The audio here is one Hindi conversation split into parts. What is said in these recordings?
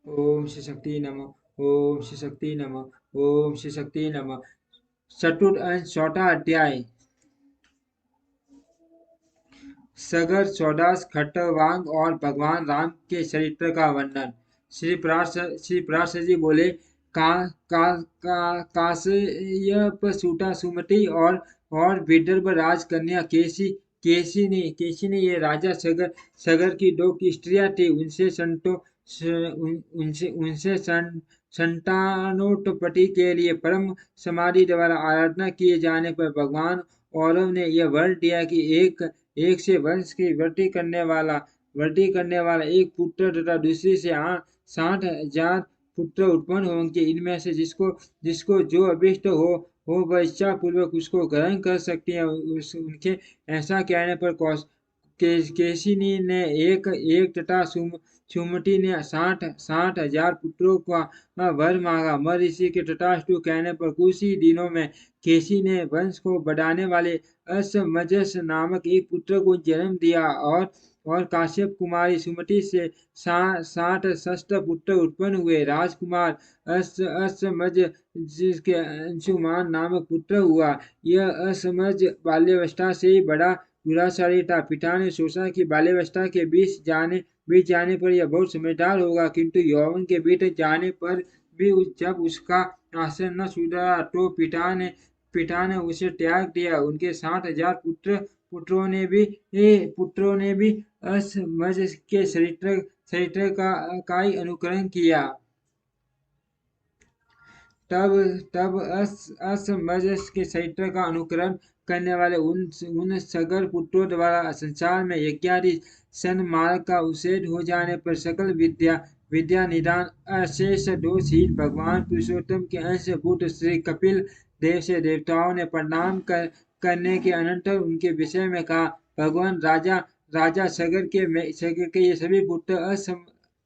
ओम श्री शक्ति नमः। ओम श्री शक्ति नमः। ओम श्री शक्ति नमः। चतुर्थ चौथा अध्याय। सगर चौदास खट्टवांग और भगवान राम के चरित्र का वर्णन। श्री पराशर जी बोले, का का का काश्यप सूटा सुमति और विदर्भ राजकन्या केसी ने ये राजा सगर की दो स्त्रियां थी। उनसे संतानोत्पत्ति के लिए परम समाधि द्वारा आराधना किए जाने पर भगवान औरव ने यह वर दिया कि एक से वंश की वृद्धि करने वाला एक पुत्र तथा दूसरी से 60,000 पुत्र उत्पन्न होंगे। इनमें से जिसको जो अभिष्ट हो वह इच्छा पूर्वक उसको ग्रहण कर सकती है। उनके ऐसा कहने पर केशिनी ने एक तथा सुमति ने 60,000 पुत्रों का वर मांगा। मर ऋषि के तथास्तु कहने पर कुछ ही दिनों में केसी ने वंश को बढ़ाने वाले असमंजस नामक एक पुत्र को जन्म दिया और काश्यप कुमारी सुमति से 60 पुत्र उत्पन्न हुए। राजकुमार असमज जिसके अंशुमान नामक पुत्र हुआ। यह असमज बाल्यावस्था से ही बड़ा दुराचारी था। पिता ने सोचा कि बाल्यावस्था के बीच जाने पर यह बहुत समझदार होगा, किंतु यौवन के बीच जाने पर भी जब उसका आचरण न सुधरा तो पिता ने उसे त्याग दिया। उनके 60,000 पुत्रों ने भी असमज के चरित्र का ही अनुकरण किया। तब असमंजस के चरित्र का अनुकरण करने वाले उन सगर पुत्रों द्वारा संसार में यज्ञादि सन्मार्ग का उच्छेद हो जाने पर सकल विद्या निदान अशेष दोषहीन भगवान पुरुषोत्तम के अंश पुत्र श्री कपिल देव से देवताओं ने प्रणाम करने के अनंतर उनके विषय में कहा, भगवान राजा सगर के ये सभी पुत्र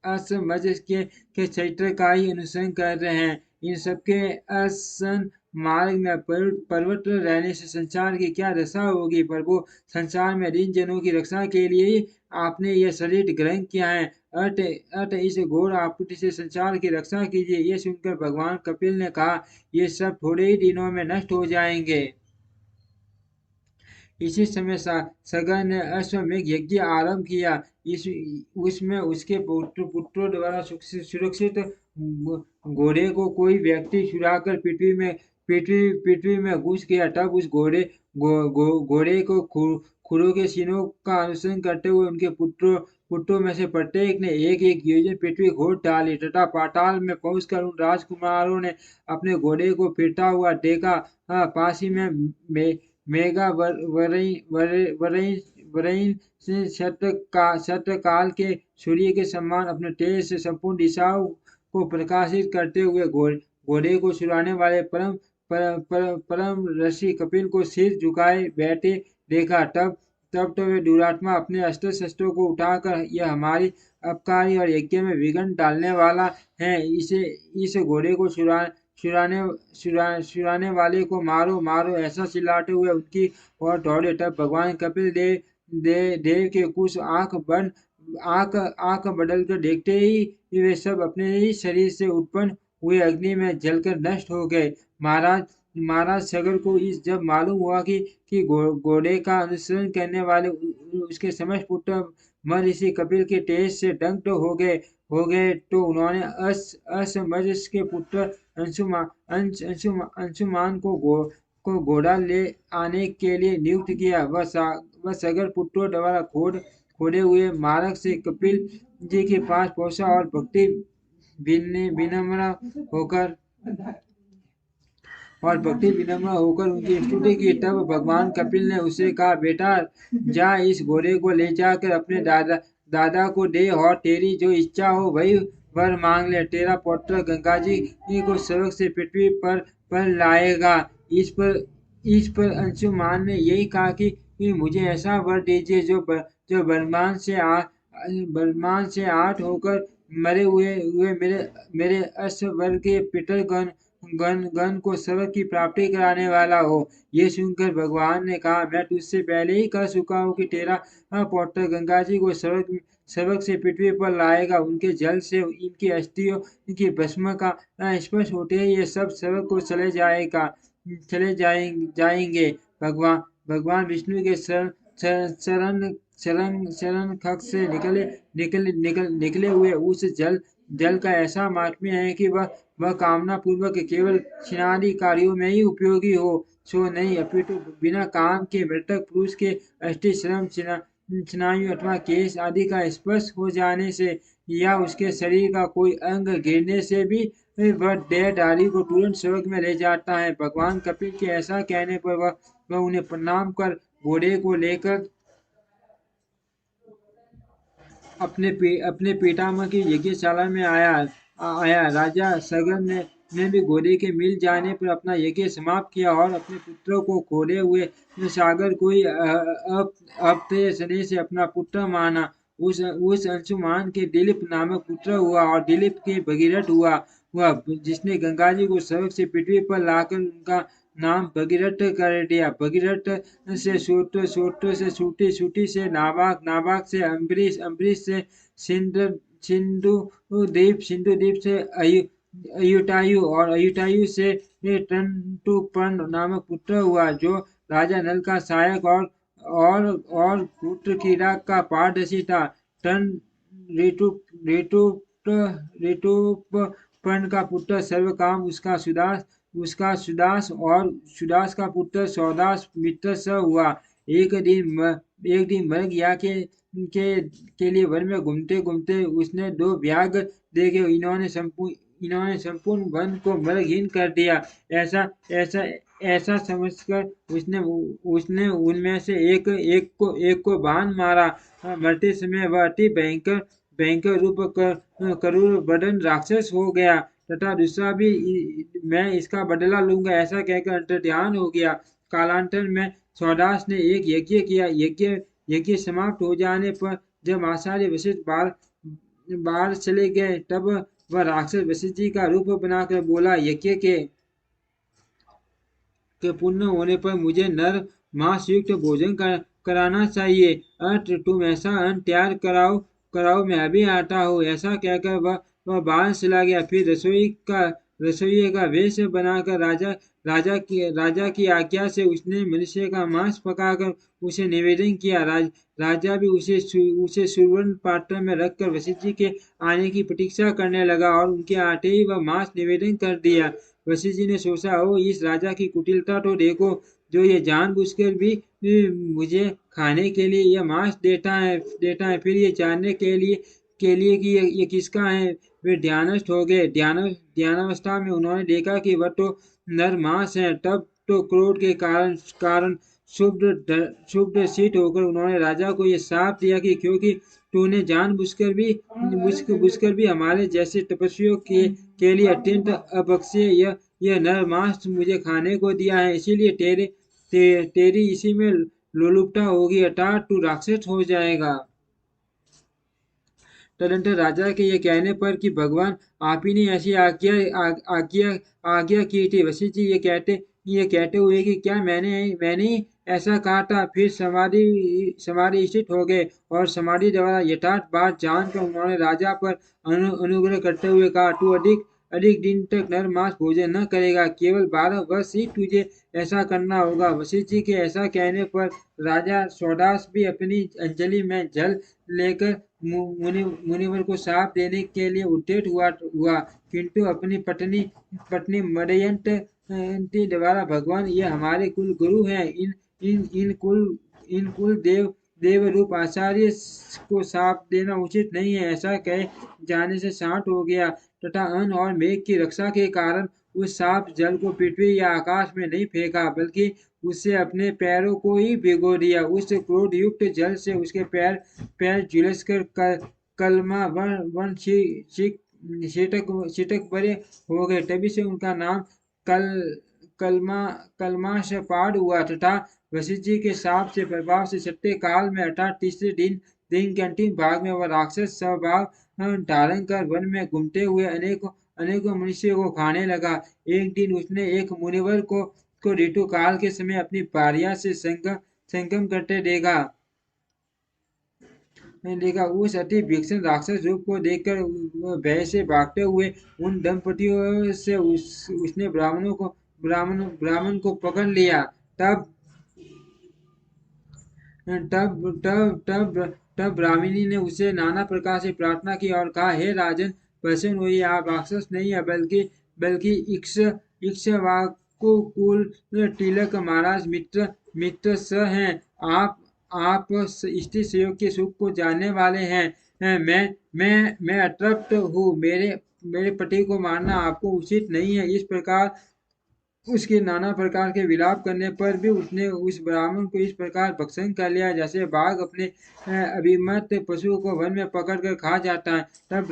असमंजस के चरित्र का ही अनुसरण कर रहे हैं। इन सबके असन मार्ग में पर्वत रहने से संसार की क्या दशा होगी। प्रभु, संसार में ऋण जनों की रक्षा के लिए ही आपने यह शरीर ग्रहण किया है। अत इस घोर आपत्ति से संसार की रक्षा कीजिए। ये सुनकर भगवान कपिल ने कहा, ये सब थोड़े ही दिनों में नष्ट हो जाएंगे। इसी समय सगर ने अश्वमेघ यज्ञ आरंभ किया। उसमें उसके पुत्रों द्वारा सुरक्षित घोड़े को कोई व्यक्ति चुराकर पृथ्वी में घुस गया। तब उस घोड़े को खुरों के सीनों का अनुसरण करते हुए उनके पुत्रों में से प्रत्येक ने एक योजन पृथ्वी खोद डाली तथा पाताल में पहुंचकर उन राजकुमारों ने अपने घोड़े को फिरता हुआ देखा। पास ही में मेघा वरई से शतकाल के सूर्य के समान अपने तेज से संपूर्ण दिशाओं को प्रकाशित करते हुए घोड़े को छुड़ाने वाले परम ऋषि कपिल को सिर झुकाए बैठे देखा। तब तो वे दुरात्मा अपने अस्त्र शस्त्रों को उठाकर यह हमारी अपकारी और यज्ञ में विघ्न डालने वाला है, इस घोड़े को छुड़ाने वाले को मारो मारो ऐसा चिल्लाते हुए उनकी ओर दौड़े। तब भगवान कपिल देव के कुछ आंख बदल कर देखते ही वे सब अपने ही शरीर से उत्पन्न हुए अग्नि में जलकर नष्ट हो गए। महाराज सगर को जब मालूम हुआ कि घोड़े का अनुसरण करने वाले उसके समस्त पुत्र मर ऋषि कपिल के तेज से दग्ध हो गए तो उन्होंने असमंजस के पुत्र अंशुमान को घोड़ा ले आने के लिए नियुक्त किया। वह सगर पुत्रों द्वारा खोदे हुए मार्ग से कपिल जी के पास पहुंचा और भक्ति विनम्र होकर उनकी स्तुति की। तब भगवान कपिल ने उसे कहा, बेटा जा इस घोड़े को ले जाकर अपने दादा को दे और तेरी जो इच्छा हो वही वर मांग ले। तेरा पुत्र गंगा जी को स्वर्ग से पृथ्वी पर लाएगा। इस पर अंशुमान ने यही कहा कि मुझे ऐसा वर दीजिए जो बलवान से 8 होकर मरे हुए मेरे अश्ववर्ग के पितरगण को स्वर्ग की प्राप्ति कराने वाला हो। ये सुनकर भगवान ने कहा, मैं तुझसे पहले ही कह चुका हूँ कि तेरा पुत्र गंगा जी को सबक से पृथ्वी पर लाएगा। उनके जल से इनकी अस्थियों, इनकी भस्म का स्पर्श होते ही ये सब सबक को चले जाएंगे। भगवान भगवान विष्णु के शरण शरण शरण खग से निकले हुए उस जल का ऐसा महात्म्य है कि वह कामना पूर्वक केवल स्नादि कार्यों में ही उपयोगी हो, सो नहीं, अपितु बिना काम के मृतक पुरुष के अष्टि श्रम स्नायु अथवा केश आदि का स्पर्श हो जाने से या उसके शरीर का कोई अंग गिरने से भी वह देहधारी को तुरंत स्वर्ग में ले जाता है। भगवान कपिल के ऐसा कहने पर वह उन्हें प्रणाम कर घोड़े को लेकर अपने पितामह की यज्ञशाला में आया। राजा सगन ने भी घोड़े के मिल जाने पर अपना यज्ञ समाप्त किया और अपने पुत्रों को खोए हुए सागर को ही अप्तय स्नेह से अपना पुत्र माना। उस अंशुमान के दिलीप नामक पुत्र हुआ और दिलीप के भगीरथ हुआ जिसने गंगा जी को स्वर्ग से पृथ्वी पर लाकर उनका नाम भगीरथ कर दिया। भगीरथ से सूत्र से सूटी से नाभाग, नाभाग से अम्बरीश, अम्बरीश से सिंधु द्वीप से अयुतायु और अयुतायु से तंतुपर्ण नामक पुत्र हुआ जो राजा नल का सहायक और पुत्र का पारदर्शी था। तन ऋतु ऋतु ऋतुपर्ण का पुत्र सर्वकाम उसका सुदास और सुदास का पुत्र सौदास मित्र स हुआ। एक दिन मर गया के लिए वन में घूमते घूमते उसने दो व्याघ्र देखे। इन्होंने संपूर्ण वन को मृगहीन कर दिया। ऐसा ऐसा ऐसा समझकर उसने उनमें से एक को बाण मारा। मरते समय वह अति भयंकर रूप करूर बदन राक्षस हो गया तथा दूसरा भी मैं इसका बदला लूंगा ऐसा कहकर अंतर्ध्यान हो गया। कालांतर में सौदास ने एक यज्ञ किया। यज्ञ समाप्त हो जाने पर जब आचार्य वशिष्ठ बाहर चले गए तब वह राक्षस वशिष्ठ जी का रूप बनाकर बोला, यज्ञ के पूर्ण होने पर मुझे नर मांस युक्त भोजन कराना चाहिए। तुम ऐसा अन्न तैयार कराओ मैं अभी आता हूँ। ऐसा कहकर वह बाहर चला गया। फिर रसोई का वेश बनाकर राजा की आज्ञा से उसने मनुष्य का मांस पकाकर उसे निवेदन किया। राजा भी उसे सुवर्ण पात्र में रखकर वशिष्ठ जी के आने की प्रतीक्षा करने लगा और उनके आते ही वह मांस निवेदन कर दिया। वशिष्ठ जी ने सोचा, ओ इस राजा की कुटिलता तो देखो, जो ये जानबूझकर भी मुझे खाने के लिए यह मांस देता है। फिर ये जानने के लिए कि ये किसका है। वे ध्यानस्थ हो गए। ध्यानावस्था में उन्होंने देखा कि वह तो नर मांस है। तब तो क्रोध के कारण शुभ सिद्ध होकर उन्होंने राजा को यह श्राप दिया कि क्योंकि तूने जानबूझकर भी हमारे जैसे तपस्वियों के लिए अत्यंत अभक्ष्य यह नर मांस मुझे खाने को दिया है, इसीलिए तेरी इसी में लोलुपता होगी अर्थात तू राक्षस हो जाएगा। तदनंतर राजा के ये कहने पर कि भगवान आप ही ने ऐसी आज्ञा की थी। वशिष्ठ जी ये कहते हुए कि क्या मैंने ही ऐसा कहा था। फिर समाधि स्थित हो गए और समाधि द्वारा यथार्थ बात जानकर उन्होंने राजा पर अनुग्रह करते हुए कहा, तू अधिक दिन तक नर मांस भोजन न करेगा, केवल 12 वर्ष ही तुझे ऐसा करना होगा। वशिष्ठ जी के ऐसा कहने पर राजा सौदास भी अपनी अंजलि में जल लेकर मुनिवर को शाप देने के लिए उद्यत हुआ किंतु अपनी पत्नी मदयंती द्वारा भगवान ये हमारे कुल गुरु हैं, इन कुल देव रूप आचार्य को शाप देना उचित नहीं है। ऐसा कहे जाने से शांत हो गया तथा अन्न और मेघ की रक्षा के कारण उस सांप जल को पृथ्वी या आकाश में नहीं फेंका बल्कि उससे अपने पैरों को ही भिगो दिया। उस क्रोध युक्त जल से उसके पैर झुलस कर कलमा वन शीतक बड़े हो गए। तभी से उनका नाम कलमाशपाद हुआ तथा वशिष्ठ जी के शाप से प्रभाव से सत्य काल में अर्थात तीसरे दिन के अंतिम भाग में वह राक्षस स्वभाव धारण कर वन में घूमते हुए अनेकों मनुष्यों को खाने लगा। एक दिन उसने एक मुनिवर को ऋतु काल के समय अपनी भार्या से संगम करते देखा। देखा। उस अति भीषण राक्षस रूप को देखकर भय से भागते हुए उन दंपतियों से उसने ब्राह्मण को पकड़ लिया। तब तब तब तब तब ब्राह्मणी ने उसे नाना प्रकार से प्रार्थना की और कहा, हे राजन, प्रसन्न होइए, आप राक्षस नहीं है, बल्कि इक्ष्वाकु कुल तिलक महाराज मित्र स हैं। आप स्त्री सुयोग के सुख को जानने वाले हैं। मैं अतृप्त हूँ। मेरे पति को मारना आपको उचित नहीं है। इस प्रकार उसके नाना प्रकार के विलाप करने पर भी उसने उस ब्राह्मण को इस प्रकार भक्षण कर लिया जैसे बाघ अपने अभिमत पशु को वन में पकड़कर खा जाता है। तब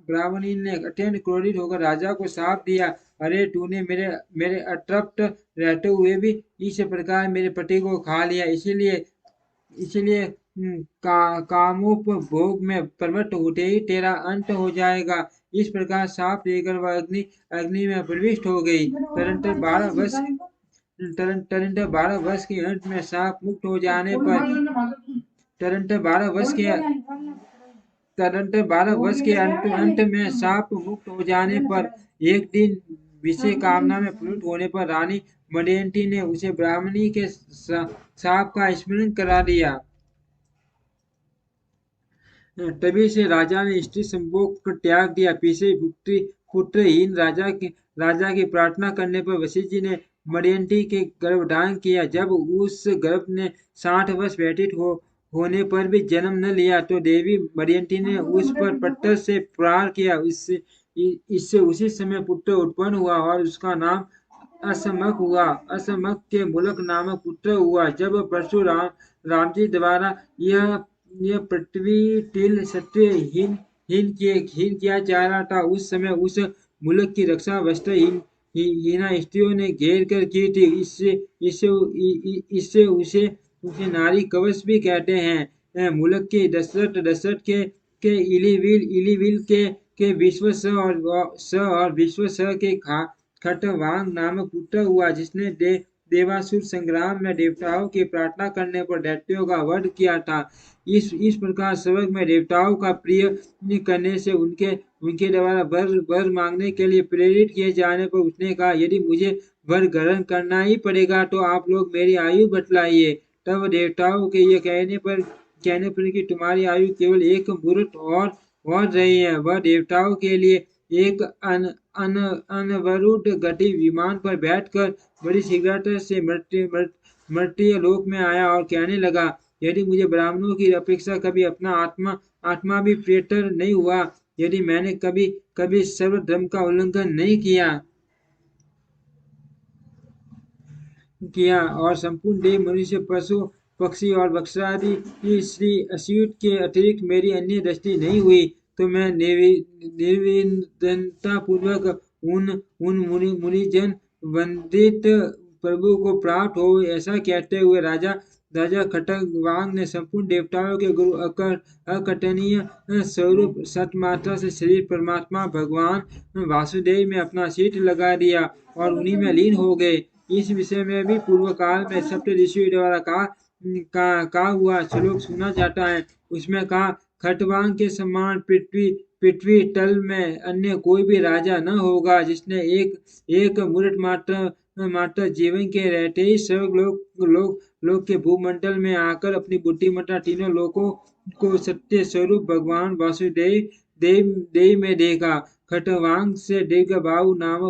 ब्राह्मणी ने अत्यंत क्रोधित होकर राजा को शाप दिया, अरे तूने मेरे अतृप्त रहते हुए भी इस प्रकार मेरे पति को खा लिया, इसलिए कामोपभोग में प्रवृत्त होते ही तेरा अंत हो जाएगा। इस प्रकार साप लेकर वह अग्नि में प्रविष्ट हो गई। तदनंतर 12 वर्ष के अंत में साप मुक्त हो जाने पर तदनंतर 12 वर्ष के अंत में साप मुक्त हो जाने पर एक दिन विषय कामना में प्रवृत्त होने पर रानी मदयंती ने उसे ब्राह्मणी के साप का स्मरण करा दिया। तभी से राजा ने स्त्री संभोग को त्याग दिया। पीछे पुत्रहीन राजा की प्रार्थना करने पर वशिष्ठ जी ने मदयंती के गर्भधारण किया। जब उस गर्भ ने 60 वर्ष व्यतीत होने पर भी जन्म न लिया तो देवी मदयंती ने उस पर पत्थर से प्रहार किया। इससे उसी समय पुत्र उत्पन्न हुआ और उसका नाम असमक हुआ। असमक के मूलक नामक पुत्र हुआ। जब परशुराम राम जी द्वारा यह पृथ्वी तिल सत्य हीन किया जा रहा था, उस समय उस मुल्क की रक्षा वस्त्रहीन हीना स्त्रियों ने घेर कर की थी। इससे उसे नारी कवच भी कहते हैं। मुल्क के दशरथ के इलिविल के विश्व स और विश्व स के खटवांग नामक पुत्र हुआ, जिसने देवासुर संग्राम में देवताओं की प्रार्थना करने पर दैत्यों का वध किया था। इस प्रकार स्वर्ग में देवताओं का प्रिय करने से उनके द्वारा वर मांगने के लिए प्रेरित किए जाने पर उसने कहा, यदि मुझे वर ग्रहण करना ही पड़ेगा तो आप लोग मेरी आयु बतलाइए। तब देवताओं के ये कहने पर कि तुम्हारी आयु केवल एक मुहूर्त और रही है। वह देवताओं के लिए एक अनवरुद्ध गति विमान पर बैठकर बड़ी शीघ्रता से मर्त्य लोक में आया और कहने लगा, यदि मुझे ब्राह्मणों की अपेक्षा कभी अपना आत्मा भी प्रियतर नहीं हुआ, यदि मैंने कभी सर्वधर्म का उल्लंघन नहीं किया और संपूर्ण देव मनुष्य पशु पक्षी और वृक्षादि श्री अच्युत के अतिरिक्त मेरी अन्य दृष्टि नहीं हुई, तो मैं निर्विघ्नता पूर्वक उन मुनिजन वंदित प्रभु को प्राप्त हो। ऐसा कहते हुए राजा खटवांग ने संपूर्ण देवताओं के गुरु अकटनीय स्वरूप सतमात्रा से शरीर परमात्मा भगवान वासुदेव में अपना शीट लगा दिया और उन्हीं में लीन हो गए। इस विषय में भी पूर्व काल में सप्त ऋषियों द्वारा कहा हुआ श्लोक सुना जाता है। उसमें कहा, खटवांग के समान पृथ्वी तल में अन्य कोई भी राजा न होगा, जिसने एक मुहूर्त मात्र जीवन के रहते ही स्वर्ग लोक के भूमंडल में आकर अपनी बुद्धिमत्ता तीनों लोकों को सत्य स्वरूप भगवान वासुदेव देव में देखा। खटवांग से दीर्घबाहु नाम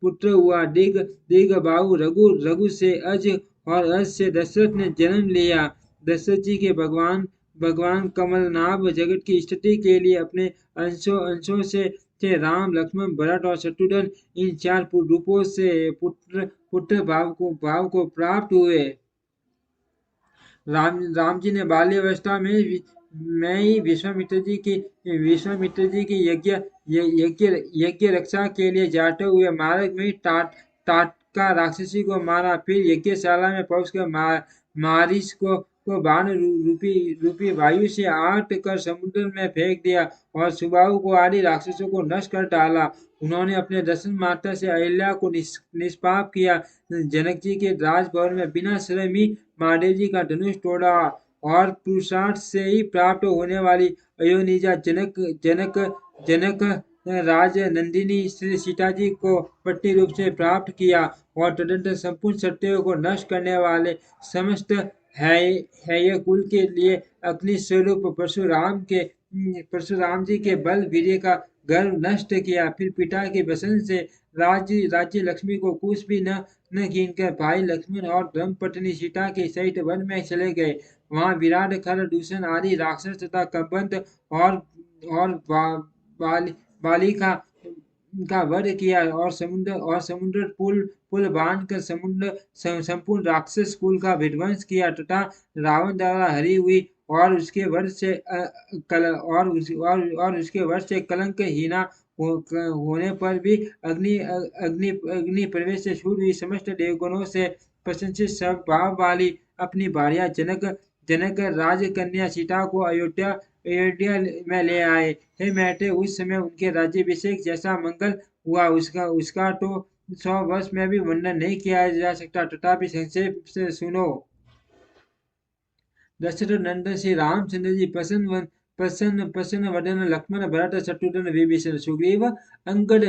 पुत्र हुआ। दीर्घबाहु रघु से अज और अज से दशरथ ने जन्म लिया। दशरथ जी के भगवान कमलनाभ जगत की स्थिति के लिए अपने अंशों से राम लक्ष्मण भरत और शत्रुघ्न इन 4 रूपों से पुत्र भाव को प्राप्त हुए। राम जी ने बाल्यावस्था में ही विश्वामित्र जी की यज्ञ रक्षा के लिए जाते हुए मार्ग में टाटका राक्षसी को मारा। फिर यज्ञशाला में पहुंचकर मारिच को बाण रूपी वायु से आट कर समुद्र में फेंक दिया और सुबाहु को आदि राक्षसों को नष्ट कर डाला। उन्होंने अपने दर्शन मात्र से अहिल्या को निष्पाप किया। जनक जी के राजभवन में बिना श्रम ही महादेव जी का धनुष तोड़ा और पुरुषार्थ से ही प्राप्त होने वाली अयोनिजा जनक जनक जनक राज नंदिनी श्री सीता जी को पट्टी रूप से प्राप्त किया और तदंतर संपूर्ण सत्यों को नष्ट करने वाले समस्त है है कुल के लिए अग्नि स्वरूप परशुराम जी के बल वीर्य का गर्व नष्ट किया। फिर पिता के वचन से राज्य राज्य लक्ष्मी को कुछ भी न कीन कर भाई लक्ष्मण और धर्मपत्नी सीता के सहित वन में चले गए। वहां विराट खर दूषण आदि राक्षस तथा कंबंत और बाली का वध किया और समुद्र पुल पुल बांध कर समुद्र संपूर्ण राक्षस कुल का विध्वंस किया तथा रावण द्वारा हरी हुई और उसके वध से और उसके वध से कलंक हीना होने पर भी अग्नि प्रवेश से छूट हुई समस्त देवगणों से प्रशंसित स्वभाव वाली अपनी भार्या जनक राजकन्या सीता को अयोध्या में ले आए। हे मैटे उस समय उनके राज्याभिषेक जैसा मंगल हुआ उसका तो 100 वर्ष में भी वर्णन नहीं किया जा सकता। तथापि संक्षेप से सुनो। दशरथ नंदन श्री रामचंद्र जी प्रसन्न वदन लक्ष्मण भरत शत्रुघ्न विभीषण सुग्रीव अंगद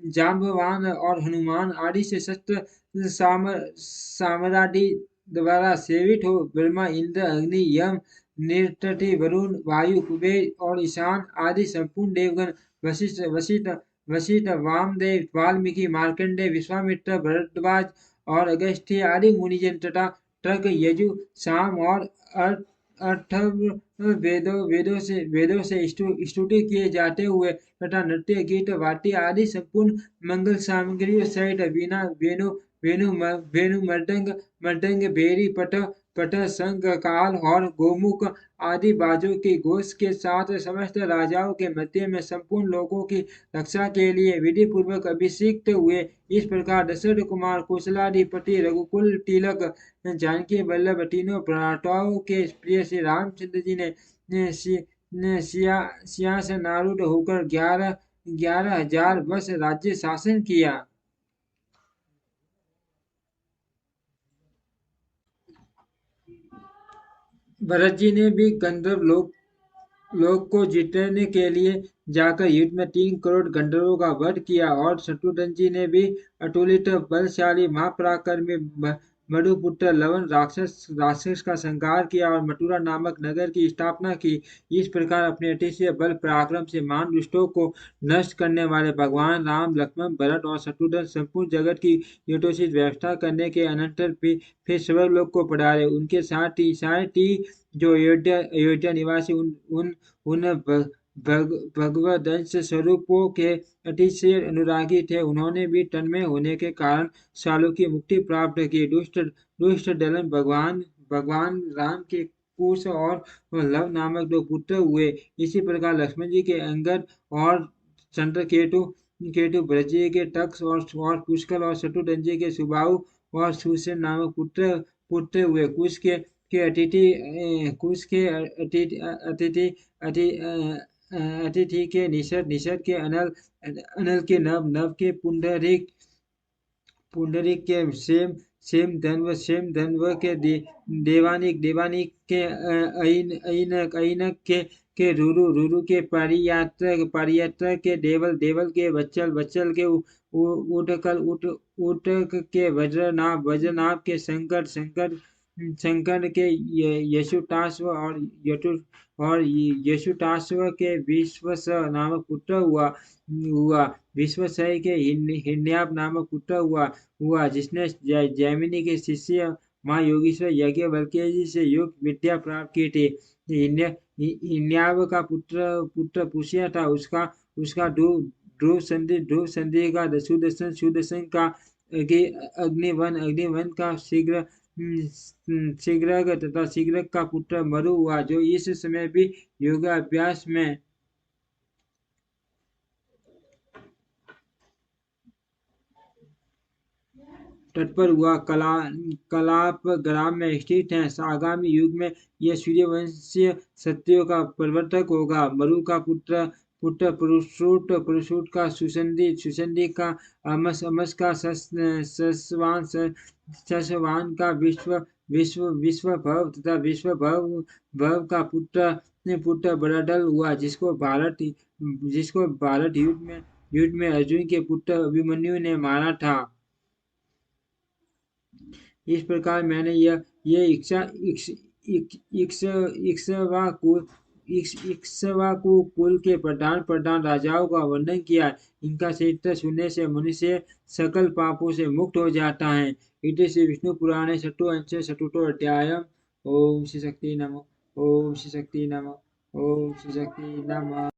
जाम्बवान और हनुमान आदि से शस्त्र सामरादि द्वारा सेवित हो ब्रह्मा इंद्र अग्नि यम निर्तति वरुण वायु कुबेर और ईशान आदि संपूर्ण देवगण वशिष्ठ वामदेव वाल्मीकि मार्कंडे विश्वामित्र भरद्वाज और अगस्त्य आदि मुनिजन तथा तर्क यजु साम और अर्थव वेदों से स्तुति किए जाते हुए तथा नृत्य गीत वाद्य आदि संपूर्ण मंगल सामग्रियों सहित वीणा वेणु मृदंग भेरी पट संग काल और गोमुख आदि बाजों के घोष के साथ समस्त राजाओं के मध्य में संपूर्ण लोगों की रक्षा के लिए विधि पूर्वक अभिषिक्त हुए। इस प्रकार दशरथ कुमार कौशलाधिपति रघुकुल तिलक जानकी वल्लभ तीनों भ्राताओं के प्रिय श्री रामचंद्र जी ने सिंहासनारूढ़ होकर 11,000 वर्ष राज्य शासन किया। भरत जी ने भी गंधर्व लोक को जीतने के लिए जाकर युद्ध में 3 करोड़ गंधर्वों का वध किया और शत्रुघ्न जी ने भी अतुलित बलशाली महापराक्रमी मधुपुत्र लवन राक्षस का संहार किया और मथुरा नामक नगर की स्थापना की। इस प्रकार अपने अतिशय बल पराक्रम से महान दुष्टों को नष्ट करने वाले भगवान राम लक्ष्मण भरत और शत्रुघ्न संपूर्ण जगत की यथोचित व्यवस्था करने के अनंतर फिर स्वर्गलोक को पधारे। उनके साथ ही जो अयोध्या निवासी उन भगवदंश स्वरूपों के अतिशय अनुरागी थे। उन्होंने भी तन्मय होने के कारण सालों की मुक्ति प्राप्त की। दुष्ट दलन भगवान राम के कुश और लव नामक 2 पुत्र हुए। इसी प्रकार लक्ष्मण जी के अंगद और चंद्रकेतु भरत जी के तक्ष और पुष्कर और शत्रुघ्न जी के सुबाहु और सुसेन नामक पुत्र हुए। कुश के अतिथि के निषद के अनल के नव के पुंडरीक के सेम धन्व के देवानिक के ऐनक के रुरु के परियात्र के देवल के बच्चल के उटक के वज्रनाभ के शंकर के यशुताश्व और यशुताश्व के विश्वस नामक पुत्र हुआ। विश्वसय के हिरण्याभ नामक पुत्र हुआ जिसने जैमिनी के शिष्य माँ योगीश्वर याज्ञवल्क्य जी से योग विद्या प्राप्त की थी। हिरण्याभ का पुत्र पुष्य था। उसका ध्रुव संधि का सुदर्शन का अग्निवन का शीघ्र तथा शीघ्र का पुत्र मरु हुआ जो इस समय भी योगाभ्यास में तत्पर हुआ। कलाप ग्राम में स्थित है। आगामी युग में यह सूर्यवंशीय सत्यों का प्रवर्तक होगा। मरु का पुत्र पुरुषूट का सुसंधि का अमस का शशवान का विश्वभव तथा विश्वभव भव का पुत्र बड़ाढल हुआ, जिसको भारत युद्ध में अर्जुन के पुत्र अभिमन्यु ने मारा था। इस प्रकार मैंने ये इक्ष्वाकु कुल के प्रधान राजाओं का वर्णन किया। इनका चरित्र सुनने से मनुष्य सकल पापों से मुक्त हो जाता है। इति श्री विष्णु पुराणे षष्ठो अंशे चतुर्थो अध्यायम्। ओम श्री शक्ति नमः। ओम श्री शक्ति नमः। ओम श्री शक्ति नमः।